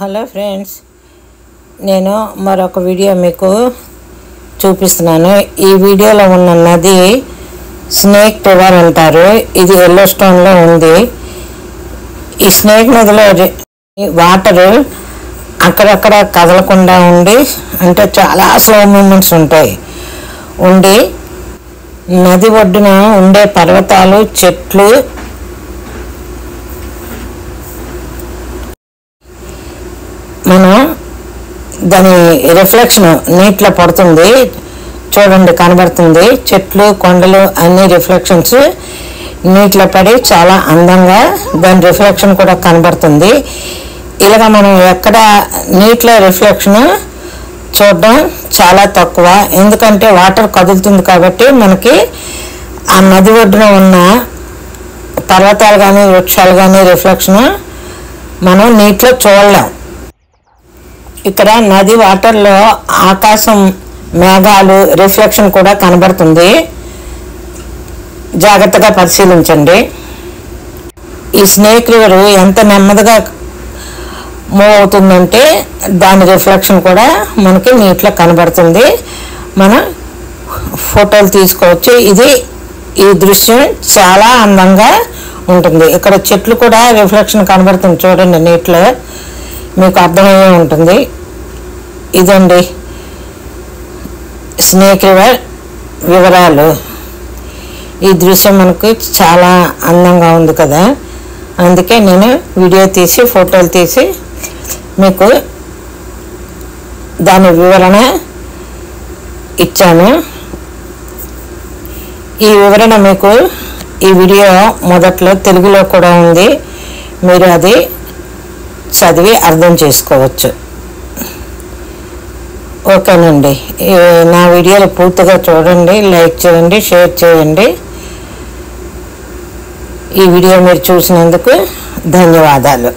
Hello friends, నేను మరొక video మీకు చూపిస్తున్నాను. ఈ వీడియోలో ఉన్న నది స్నేక్ రివర్ అంటారు. ఇది ఎల్లోస్టోన్లో ఉంది. ఈ స్నేక్ నదిలో వాటరు అక్కడక్కడ కదలకుండా ఉండి, అంటే చాలా స్లో మూమెంట్స్ ఉంటాయి ఉండి, నది ఒడ్డున ఉండే పర్వతాలు, చెట్లు, మనం దాని రిఫ్లెక్షన్ నీటిలో పడుతుంది. చూడండి, కనబడుతుంది. చెట్లు, కొండలు అన్ని రిఫ్లెక్షన్స్ నీటిలో పడి చాలా అందంగా దాని రిఫ్లెక్షన్ కూడా కనబడుతుంది. ఇలాగ మనం ఎక్కడ నీటిలో రిఫ్లెక్షన్ చూడడం చాలా తక్కువ, ఎందుకంటే వాటర్ కదులుతుంది కాబట్టి మనకి ఆ నది ఒడ్డున ఉన్న పర్వతాలు కానీ వృక్షాలు కానీ రిఫ్లెక్షన్ మనం నీటిలో చూడలేం. ఇక్కడ నది వాటర్లో ఆకాశం, మేఘాలు రిఫ్లెక్షన్ కూడా కనబడుతుంది. జాగ్రత్తగా పరిశీలించండి. ఈ స్నేక్ రివర్ ఎంత నెమ్మదిగా మూవ్ అవుతుందంటే దాని రిఫ్లెక్షన్ కూడా మనకి నీటిలో కనబడుతుంది. మనం ఫోటోలు తీసుకోవచ్చు. ఈ దృశ్యం చాలా అందంగా ఉంటుంది. ఇక్కడ చెట్లు కూడా రిఫ్లెక్షన్ కనబడుతుంది. చూడండి, నీటిలో మీకు అర్థమయ్యే ఉంటుంది. ఇదండి స్నేక్ రివర్ వివరాలు. ఈ దృశ్యం మనకు చాలా అందంగా ఉంది కదా, అందుకే నేను వీడియో తీసి ఫోటోలు తీసి మీకు దాని వివరణ ఇచ్చాను. ఈ వివరణ మీకు ఈ వీడియో మొదట్లో తెలుగులో కూడా ఉంది. మీరు అది చదివి అర్థం చేసుకోవచ్చు. ఓకేనండి, నా వీడియోలు పూర్తిగా చూడండి, లైక్ చేయండి, షేర్ చేయండి. ఈ వీడియో మీరు చూసినందుకు ధన్యవాదాలు.